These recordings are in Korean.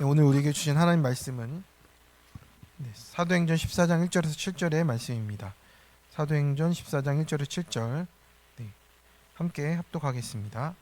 네, 오늘 우리에게 주신 하나님 말씀은 사도행전 14장 1절에서 7절의 말씀입니다. 사도행전 14장 1절에서 7절 함께 합독하겠습니다.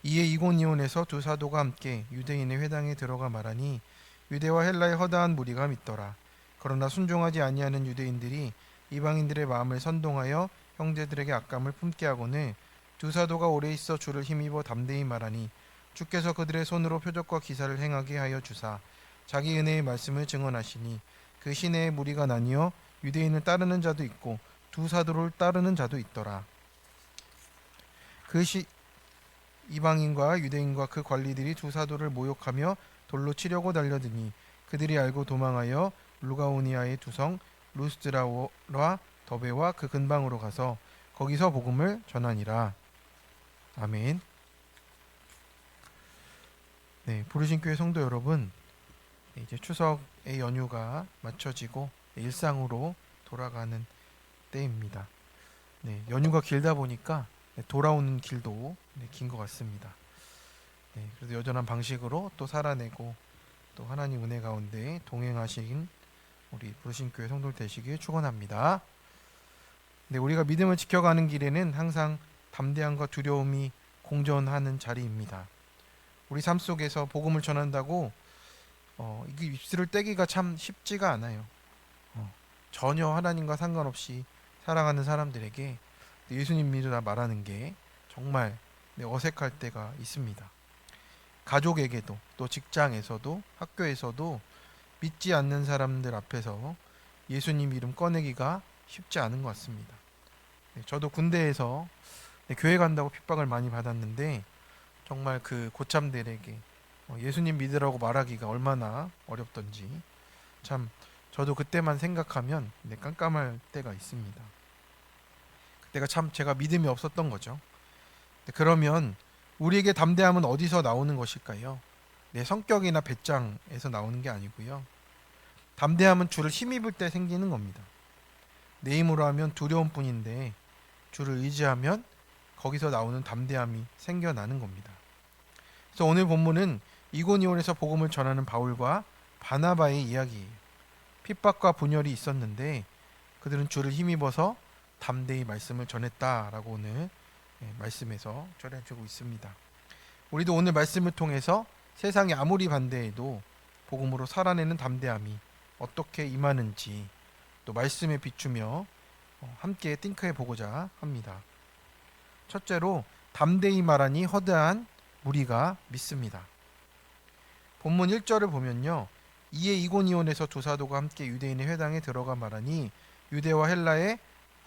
이에 이고니온에서 두 사도가 함께 유대인의 회당에 들어가 말하니 유대와 헬라의 허다한 무리가 믿더라. 그러나 순종하지 아니하는 유대인들이 이방인들의 마음을 선동하여 형제들에게 악감을 품게 하고는 두 사도가 오래 있어 주를 힘입어 담대히 말하니 주께서 그들의 손으로 표적과 기사를 행하게 하여 주사 자기 은혜의 말씀을 증언하시니 그 시내에 무리가 나뉘어 유대인을 따르는 자도 있고 두 사도를 따르는 자도 있더라. 이방인과 유대인과 그 관리들이 두 사도를 모욕하며 돌로 치려고 달려드니 그들이 알고 도망하여 루가오니아의 두 성 루스드라와 더베와 그 근방으로 가서 거기서 복음을 전하니라. 아멘. 부르신 교회 성도 여러분, 이제 추석의 연휴가 마쳐지고 일상으로 돌아가는 때입니다. 연휴가 길다 보니까 돌아오는 길도 긴 것 같습니다. 그래도 여전한 방식으로 또 살아내고 또 하나님 은혜 가운데 동행하신 우리 부르신 교회 성도들 되시길 축원합니다. 우리가 믿음을 지켜가는 길에는 항상 담대함과 두려움이 공존하는 자리입니다. 우리 삶 속에서 복음을 전한다고 이게 입술을 떼기가 참 쉽지가 않아요. 전혀 하나님과 상관없이 살아가는 사람들에게 예수님 믿으라 말하는 게 정말 어색할 때가 있습니다. 가족에게도 또 직장에서도 학교에서도 믿지 않는 사람들 앞에서 예수님 이름 꺼내기가 쉽지 않은 것 같습니다. 저도 군대에서 교회 간다고 핍박을 많이 받았는데 정말 그 고참들에게 예수님 믿으라고 말하기가 얼마나 어렵던지 참 저도 그때만 생각하면 깜깜할 때가 있습니다. 그때가 참 제가 믿음이 없었던 거죠. 그러면 우리에게 담대함은 어디서 나오는 것일까요? 내 성격이나 배짱에서 나오는 게 아니고요. 담대함은 주를 힘입을 때 생기는 겁니다. 내 힘으로 하면 두려움뿐인데 주를 의지하면 거기서 나오는 담대함이 생겨나는 겁니다. 그래서 오늘 본문은 이고니온에서 복음을 전하는 바울과 바나바의 이야기예요. 핍박과 분열이 있었는데 그들은 주를 힘입어서 담대히 말씀을 전했다라고 오늘 말씀에서 전해주고 있습니다. 우리도 오늘 말씀을 통해서 세상이 아무리 반대해도 복음으로 살아내는 담대함이 어떻게 임하는지 또 말씀에 비추며 함께 띵크해 보고자 합니다. 첫째로 담대히 말하니 허다한 무리가 믿습니다. 본문 1절을 보면요. 이에 이고니온에서 두 사도가 함께 유대인의 회당에 들어가 말하니 유대와 헬라의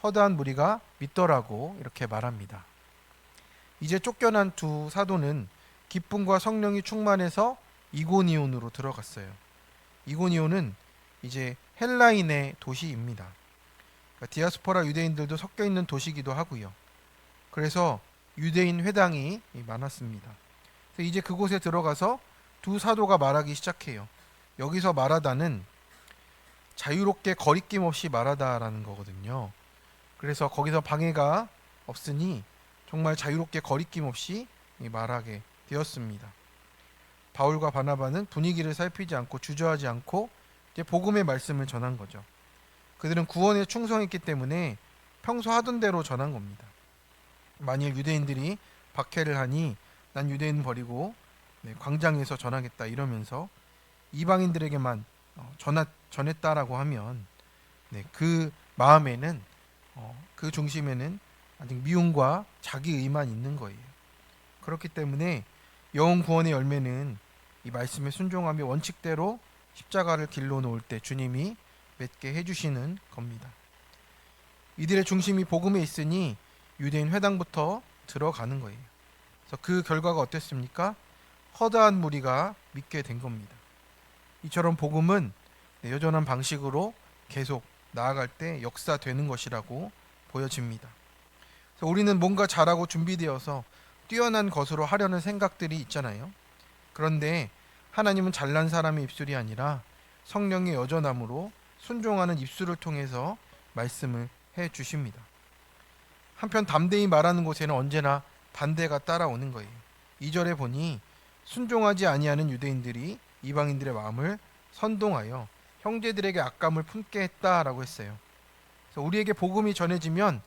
허다한 무리가 믿더라고 이렇게 말합니다. 이제 쫓겨난 두 사도는 기쁨과 성령이 충만해서 이고니온으로 들어갔어요. 이고니온은 이제 헬라인의 도시입니다. 그러니까 디아스포라 유대인들도 섞여 있는 도시이기도 하고요. 그래서 유대인 회당이 많았습니다. 그래서 이제 그곳에 들어가서 두 사도가 말하기 시작해요. 여기서 말하다는 자유롭게 거리낌 없이 말하다라는 거거든요. 그래서 거기서 방해가 없으니 정말 자유롭게 거리낌 없이 말하게 되었습니다. 바울과 바나바는 분위기를 살피지 않고 주저하지 않고 이제 복음의 말씀을 전한 거죠. 그들은 구원에 충성했기 때문에 평소 하던 대로 전한 겁니다. 만일 유대인들이 박해를 하니 난 유대인 버리고 광장에서 전하겠다 이러면서 이방인들에게만 전했다라고 하면 그 마음에는 그 중심에는 아직 미움과 자기의만 있는 거예요. 그렇기 때문에 영혼 구원의 열매는 이 말씀에 순종하며 원칙대로 십자가를 길러 놓을 때 주님이 맺게 해주시는 겁니다. 이들의 중심이 복음에 있으니 유대인 회당부터 들어가는 거예요. 그래서 그 결과가 어땠습니까? 허다한 무리가 믿게 된 겁니다. 이처럼 복음은 여전한 방식으로 계속 나아갈 때 역사되는 것이라고 보여집니다. 그래서 우리는 뭔가 잘하고 준비되어서 뛰어난 것으로 하려는 생각들이 있잖아요. 그런데 하나님은 잘난 사람의 입술이 아니라 성령의 여전함으로 순종하는 입술을 통해서 말씀을 해 주십니다. 한편 담대히 말하는 곳에는 언제나 반대가 따라오는 거예요. 2절에 보니 순종하지 아니하는 유대인들이 이방인들의 마음을 선동하여 형제들에게 악감을 품게 했다라고 했어요. 그래서 우리에게 복음이 전해지면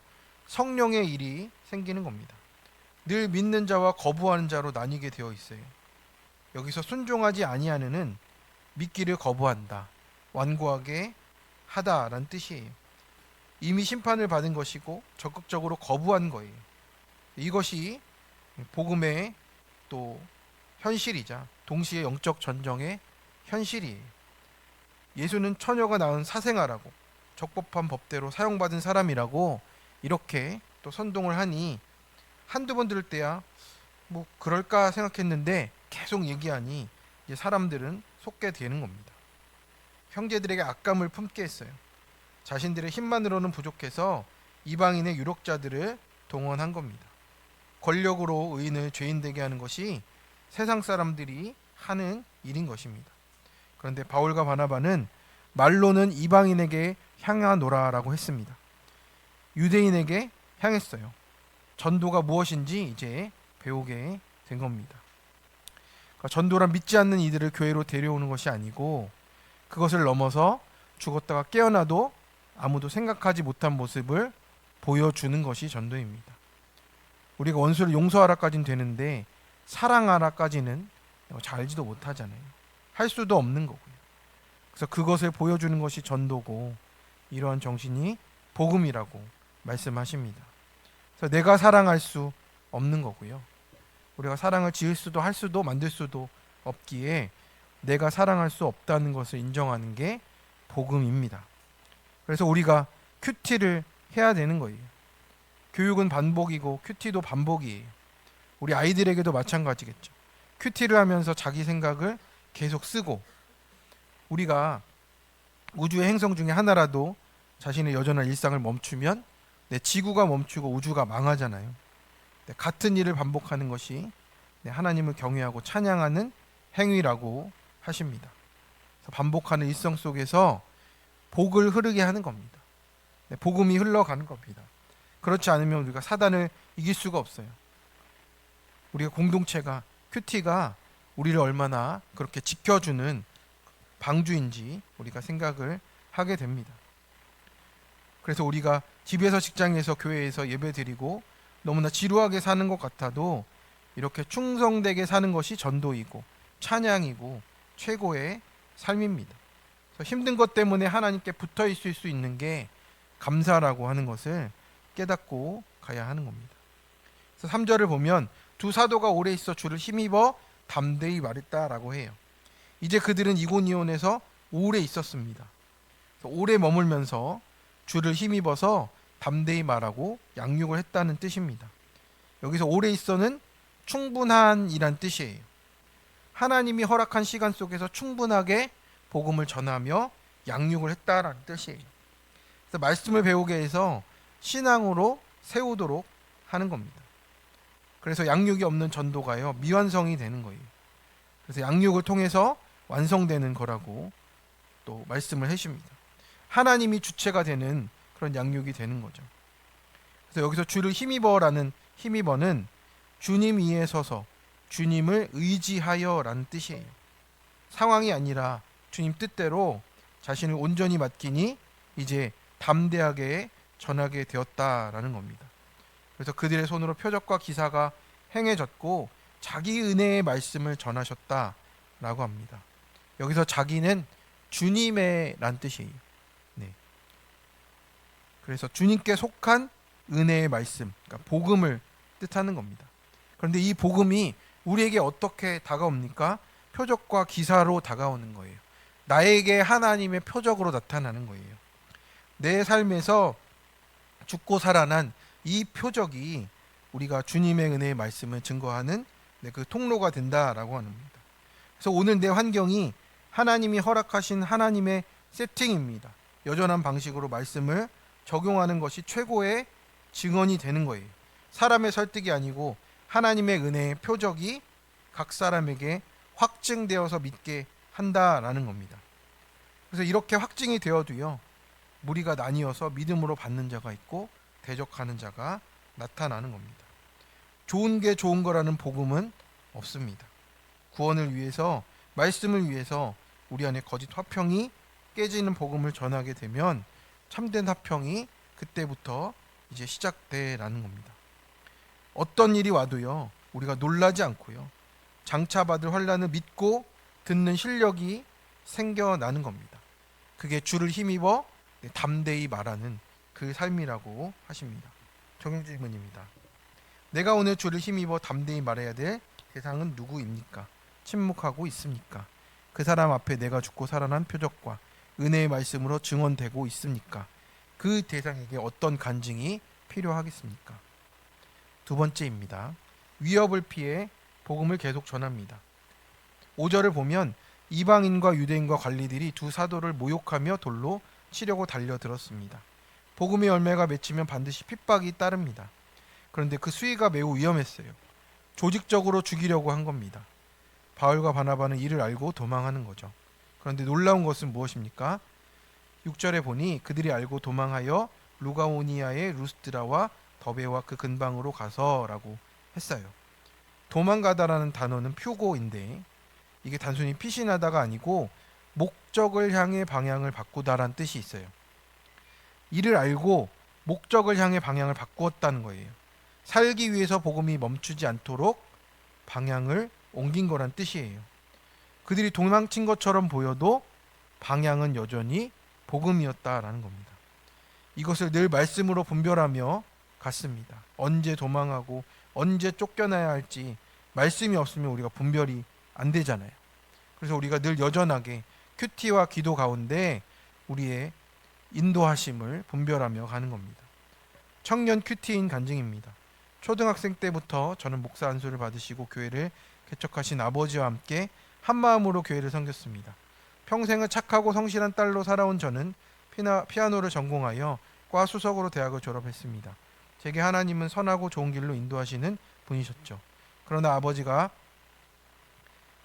성령의 일이 생기는 겁니다. 늘 믿는 자와 거부하는 자로 나뉘게 되어 있어요. 여기서 순종하지 아니하는은 믿기를 거부한다, 완고하게 하다라는 뜻이에요. 이미 심판을 받은 것이고 적극적으로 거부한 거예요. 이것이 복음의 또 현실이자 동시에 영적 전쟁의 현실이에요. 예수는 처녀가 낳은 사생아라고 적법한 법대로 사용받은 사람이라고 이렇게 또 선동을 하니 한두 번 들을 때야 뭐 그럴까 생각했는데 계속 얘기하니 이제 사람들은 속게 되는 겁니다. 형제들에게 악감을 품게 했어요. 자신들의 힘만으로는 부족해서 이방인의 유력자들을 동원한 겁니다. 권력으로 의인을 죄인 되게 하는 것이 세상 사람들이 하는 일인 것입니다. 그런데 바울과 바나바는 말로는 이방인에게 향하노라라고 했습니다. 유대인에게 향했어요. 전도가 무엇인지 이제 배우게 된 겁니다. 그러니까 전도란 믿지 않는 이들을 교회로 데려오는 것이 아니고 그것을 넘어서 죽었다가 깨어나도 아무도 생각하지 못한 모습을 보여주는 것이 전도입니다. 우리가 원수를 용서하라까지는 되는데 사랑하라까지는 잘 알지도 못하잖아요. 할 수도 없는 거고요. 그래서 그것을 보여주는 것이 전도고 이러한 정신이 복음이라고 말씀하십니다. 그래서 내가 사랑할 수 없는 거고요. 우리가 사랑을 지을 수도 할 수도 만들 수도 없기에 내가 사랑할 수 없다는 것을 인정하는 게 복음입니다. 그래서 우리가 큐티를 해야 되는 거예요. 교육은 반복이고 큐티도 반복이에요. 우리 아이들에게도 마찬가지겠죠. 큐티를 하면서 자기 생각을 계속 쓰고 우리가 우주의 행성 중에 하나라도 자신의 여전한 일상을 멈추면 지구가 멈추고 우주가 망하잖아요. 같은 일을 반복하는 것이 하나님을 경외하고 찬양하는 행위라고 하십니다. 반복하는 일상 속에서 복을 흐르게 하는 겁니다. 복음이 흘러가는 겁니다. 그렇지 않으면 우리가 사단을 이길 수가 없어요. 우리가 공동체가 큐티가 우리를 얼마나 그렇게 지켜주는 방주인지 우리가 생각을 하게 됩니다. 그래서 우리가 집에서 직장에서 교회에서 예배드리고 너무나 지루하게 사는 것 같아도 이렇게 충성되게 사는 것이 전도이고 찬양이고 최고의 삶입니다. 그래서 힘든 것 때문에 하나님께 붙어 있을 수 있는 게 감사라고 하는 것을 깨닫고 가야 하는 겁니다. 그래서 3절을 보면 두 사도가 오래 있어 주를 힘입어 담대히 말했다라고 해요. 이제 그들은 이고니온에서 오래 있었습니다. 오래 머물면서 주를 힘입어서 담대히 말하고 양육을 했다는 뜻입니다. 여기서 오래 있어는 충분한이란 뜻이에요. 하나님이 허락한 시간 속에서 충분하게 복음을 전하며 양육을 했다라는 뜻이에요. 그래서 말씀을 배우게 해서 신앙으로 세우도록 하는 겁니다. 그래서 양육이 없는 전도가요 미완성이 되는 거예요. 그래서 양육을 통해서 완성되는 거라고 또 말씀을 해줍니다. 하나님이 주체가 되는 그런 양육이 되는 거죠. 그래서 여기서 주를 힘입어라는 힘입어는 주님 위에 서서 주님을 의지하여라는 뜻이에요. 상황이 아니라 주님 뜻대로 자신을 온전히 맡기니 이제 담대하게 전하게 되었다라는 겁니다. 그래서 그들의 손으로 표적과 기사가 행해졌고 자기 은혜의 말씀을 전하셨다라고 합니다. 여기서 자기는 주님의 란 뜻이에요. 네. 그래서 주님께 속한 은혜의 말씀, 그러니까 복음을 뜻하는 겁니다. 그런데 이 복음이 우리에게 어떻게 다가옵니까? 표적과 기사로 다가오는 거예요. 나에게 하나님의 표적으로 나타나는 거예요. 내 삶에서 죽고 살아난 이 표적이 우리가 주님의 은혜의 말씀을 증거하는 그 통로가 된다라고 하는 겁니다. 그래서 오늘 내 환경이 하나님이 허락하신 하나님의 세팅입니다. 여전한 방식으로 말씀을 적용하는 것이 최고의 증언이 되는 거예요. 사람의 설득이 아니고 하나님의 은혜의 표적이 각 사람에게 확증되어서 믿게 한다라는 겁니다. 그래서 이렇게 확증이 되어도요 무리가 나뉘어서 믿음으로 받는 자가 있고 대적하는 자가 나타나는 겁니다. 좋은 게 좋은 거라는 복음은 없습니다. 구원을 위해서, 말씀을 위해서 우리 안에 거짓 화평이 깨지는 복음을 전하게 되면 참된 화평이 그때부터 이제 시작돼라는 겁니다. 어떤 일이 와도요, 우리가 놀라지 않고요, 장차 받을 환난을 믿고 듣는 실력이 생겨나는 겁니다. 그게 주를 힘입어 담대히 말하는 그 삶이라고 하십니다. 적용 질문입니다. 내가 오늘 주를 힘입어 담대히 말해야 될 대상은 누구입니까? 침묵하고 있습니까? 그 사람 앞에 내가 죽고 살아난 표적과 은혜의 말씀으로 증언되고 있습니까? 그 대상에게 어떤 간증이 필요하겠습니까? 두 번째입니다. 위협을 피해 복음을 계속 전합니다. 5절을 보면 이방인과 유대인과 관리들이 두 사도를 모욕하며 돌로 치려고 달려들었습니다. 복음의 열매가 맺히면 반드시 핍박이 따릅니다. 그런데 그 수위가 매우 위험했어요. 조직적으로 죽이려고 한 겁니다. 바울과 바나바는 이를 알고 도망하는 거죠. 그런데 놀라운 것은 무엇입니까? 6절에 보니 그들이 알고 도망하여 루가오니아의 루스드라와 더베와 그 근방으로 가서라고 했어요. 도망가다라는 단어는 표고인데 이게 단순히 피신하다가 아니고 목적을 향해 방향을 바꾸다라는 뜻이 있어요. 이를 알고 목적을 향해 방향을 바꾸었다는 거예요. 살기 위해서 복음이 멈추지 않도록 방향을 옮긴 거란 뜻이에요. 그들이 도망친 것처럼 보여도 방향은 여전히 복음이었다라는 겁니다. 이것을 늘 말씀으로 분별하며 갔습니다. 언제 도망하고 언제 쫓겨나야 할지 말씀이 없으면 우리가 분별이 안 되잖아요. 그래서 우리가 늘 여전하게 큐티와 기도 가운데 우리의 인도하심을 분별하며 가는 겁니다. 청년 큐티인 간증입니다. 초등학생 때부터 저는 목사 안수를 받으시고 교회를 개척하신 아버지와 함께 한마음으로 교회를 섬겼습니다. 평생을 착하고 성실한 딸로 살아온 저는 피아노를 전공하여 과 수석으로 대학을 졸업했습니다. 제게 하나님은 선하고 좋은 길로 인도하시는 분이셨죠. 그러나 아버지가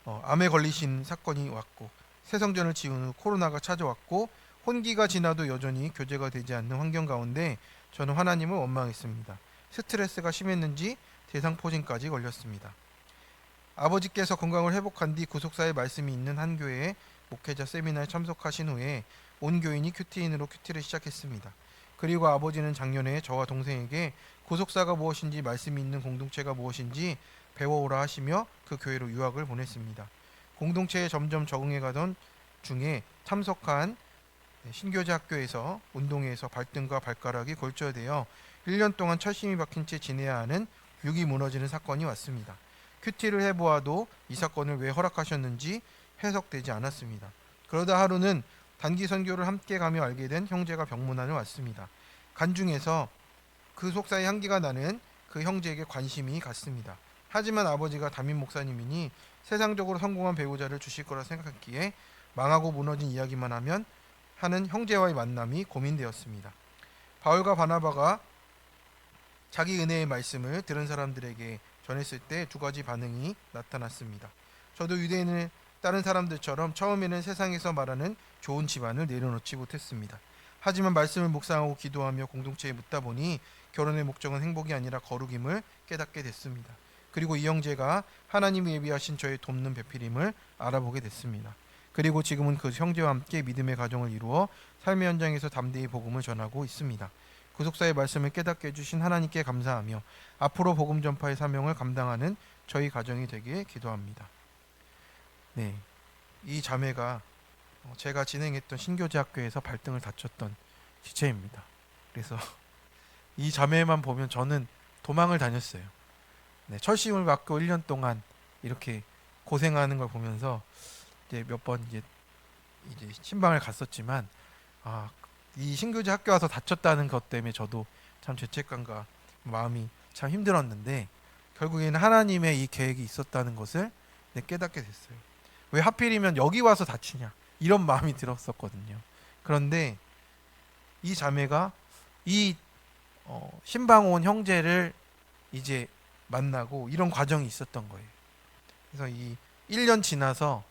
암에 걸리신 사건이 왔고 새성전을 지은 후 코로나가 찾아왔고 혼기가 지나도 여전히 교제가 되지 않는 환경 가운데 저는 하나님을 원망했습니다. 스트레스가 심했는지 대상포진까지 걸렸습니다. 아버지께서 건강을 회복한 뒤 구속사의 말씀이 있는 한 교회에 목회자 세미나에 참석하신 후에 온 교인이 큐티인으로 큐티를 시작했습니다. 그리고 아버지는 작년에 저와 동생에게 구속사가 무엇인지 말씀이 있는 공동체가 무엇인지 배워오라 하시며 그 교회로 유학을 보냈습니다. 공동체에 점점 적응해가던 중에 참석한 신교제 학교에서 운동회에서 발등과 발가락이 골절되어 1년 동안 철심이 박힌 채 지내야 하는 육이 무너지는 사건이 왔습니다. 큐티를 해보아도 이 사건을 왜 허락하셨는지 해석되지 않았습니다. 그러다 하루는 단기 선교를 함께 가며 알게 된 형제가 병문안을 왔습니다. 간중에서 그 속사의 향기가 나는 그 형제에게 관심이 갔습니다. 하지만 아버지가 담임 목사님이니 세상적으로 성공한 배우자를 주실 거라 생각했기에 망하고 무너진 이야기만 하는 형제와의 만남이 고민되었습니다. 바울과 바나바가 자기 은혜의 말씀을 들은 사람들에게 전했을 때 두 가지 반응이 나타났습니다. 저도 유대인을 다른 사람들처럼 처음에는 세상에서 말하는 좋은 집안을 내려놓지 못했습니다. 하지만 말씀을 묵상하고 기도하며 공동체에 묻다 보니 결혼의 목적은 행복이 아니라 거룩임을 깨닫게 됐습니다. 그리고 이 형제가 하나님이 예비하신 저의 돕는 배필임을 알아보게 됐습니다. 그리고 지금은 그 형제와 함께 믿음의 가정을 이루어 삶의 현장에서 담대히 복음을 전하고 있습니다. 구속사의 말씀을 깨닫게 해주신 하나님께 감사하며 앞으로 복음 전파의 사명을 감당하는 저희 가정이 되길 기도합니다. 네, 이 자매가 제가 진행했던 신교제 학교에서 발등을 다쳤던 지체입니다. 그래서 이 자매만 보면 저는 도망을 다녔어요. 네, 철심을 받고 1년 동안 이렇게 고생하는 걸 보면서 이제 몇 번 이제 신방을 갔었지만 이 신교제 학교 와서 다쳤다는 것 때문에 저도 참 죄책감과 마음이 참 힘들었는데 결국에는 하나님의 이 계획이 있었다는 것을 깨닫게 됐어요. 왜 하필이면 여기 와서 다치냐 이런 마음이 들었었거든요. 그런데 이 자매가 이 신방 온 형제를 이제 만나고 이런 과정이 있었던 거예요. 그래서 이 1년 지나서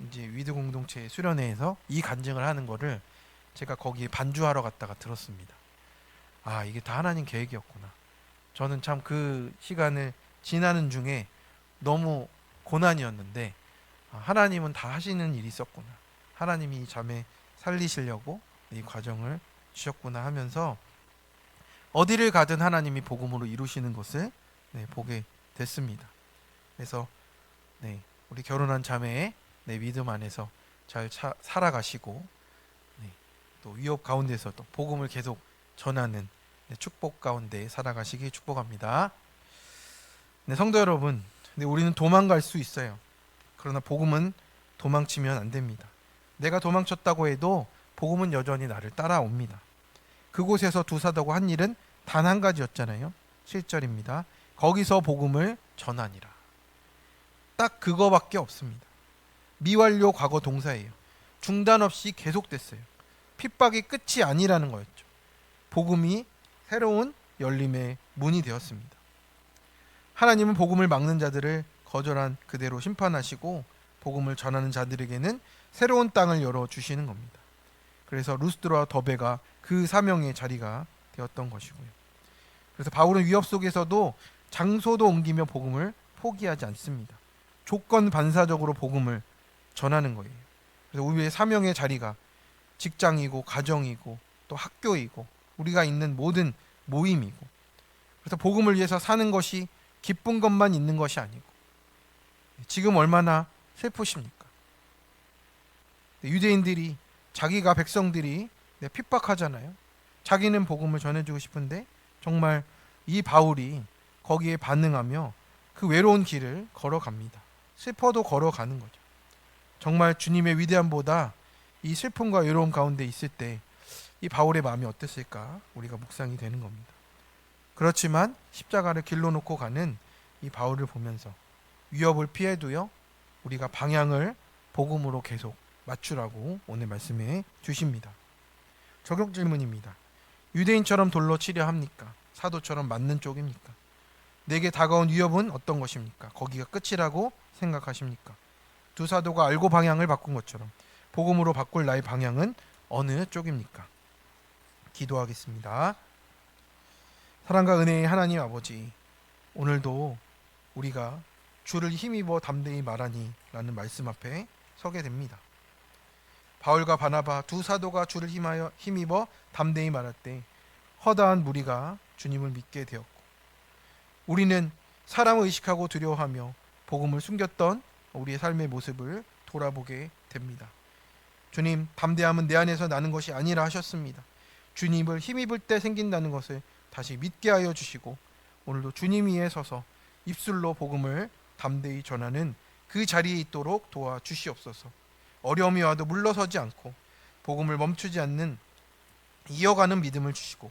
이제 위드 공동체 수련회에서 이 간증을 하는 거를 제가 거기에 반주하러 갔다가 들었습니다. 이게 다 하나님 계획이었구나. 저는 참 그 시간을 지나는 중에 너무 고난이었는데 하나님은 다 하시는 일이 있었구나. 하나님이 이 자매 살리시려고 이 과정을 주셨구나 하면서 어디를 가든 하나님이 복음으로 이루시는 것을 보게 됐습니다. 그래서 우리 결혼한 자매의 믿음 안에서 잘 살아가시고 또 위협 가운데서도 복음을 계속 전하는 축복 가운데 살아가시기 축복합니다. 성도 여러분, 우리는 도망갈 수 있어요. 그러나 복음은 도망치면 안 됩니다. 내가 도망쳤다고 해도 복음은 여전히 나를 따라옵니다. 그곳에서 두 사도가 한 일은 단 한 가지였잖아요. 7절입니다. 거기서 복음을 전하니라. 딱 그거밖에 없습니다. 미완료 과거 동사예요. 중단 없이 계속됐어요. 핍박이 끝이 아니라는 거였죠. 복음이 새로운 열림의 문이 되었습니다. 하나님은 복음을 막는 자들을 거절한 그대로 심판하시고 복음을 전하는 자들에게는 새로운 땅을 열어주시는 겁니다. 그래서 루스드라와 더베가 그 사명의 자리가 되었던 것이고요. 그래서 바울은 위협 속에서도 장소도 옮기며 복음을 포기하지 않습니다. 조건 반사적으로 복음을 전하는 거예요. 그래서 우리의 사명의 자리가 직장이고 가정이고 또 학교이고 우리가 있는 모든 모임이고, 그래서 복음을 위해서 사는 것이 기쁜 것만 있는 것이 아니고, 지금 얼마나 슬프십니까? 유대인들이 자기가 백성들이 핍박하잖아요. 자기는 복음을 전해주고 싶은데 정말 이 바울이 거기에 반응하며 그 외로운 길을 걸어갑니다. 슬퍼도 걸어가는 거죠. 정말 주님의 위대함보다 이 슬픔과 외로움 가운데 있을 때 이 바울의 마음이 어땠을까 우리가 묵상이 되는 겁니다. 그렇지만 십자가를 길로 놓고 가는 이 바울을 보면서 위협을 피해도요, 우리가 방향을 복음으로 계속 맞추라고 오늘 말씀해 주십니다. 적용 질문입니다. 유대인처럼 돌로 치려 합니까? 사도처럼 맞는 쪽입니까? 내게 다가온 위협은 어떤 것입니까? 거기가 끝이라고 생각하십니까? 두 사도가 알고 방향을 바꾼 것처럼 복음으로 바꿀 나의 방향은 어느 쪽입니까? 기도하겠습니다. 사랑과 은혜의 하나님 아버지, 오늘도 우리가 주를 힘입어 담대히 말하니 라는 말씀 앞에 서게 됩니다. 바울과 바나바 두 사도가 주를 힘입어 담대히 말할 때 허다한 무리가 주님을 믿게 되었고, 우리는 사람을 의식하고 두려워하며 복음을 숨겼던 우리의 삶의 모습을 돌아보게 됩니다. 주님, 담대함은 내 안에서 나는 것이 아니라 하셨습니다. 주님을 힘입을 때 생긴다는 것을 다시 믿게 하여 주시고, 오늘도 주님 위에 서서 입술로 복음을 담대히 전하는 그 자리에 있도록 도와주시옵소서. 어려움이 와도 물러서지 않고 복음을 멈추지 않는 이어가는 믿음을 주시고,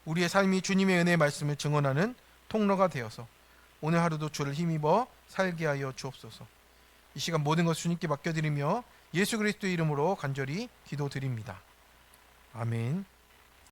우리의 삶이 주님의 은혜의 말씀을 증언하는 통로가 되어서 오늘 하루도 주를 힘입어 살게 하여 주옵소서. 이 시간 모든 것을 주님께 맡겨드리며 예수 그리스도의 이름으로 간절히 기도드립니다. 아멘.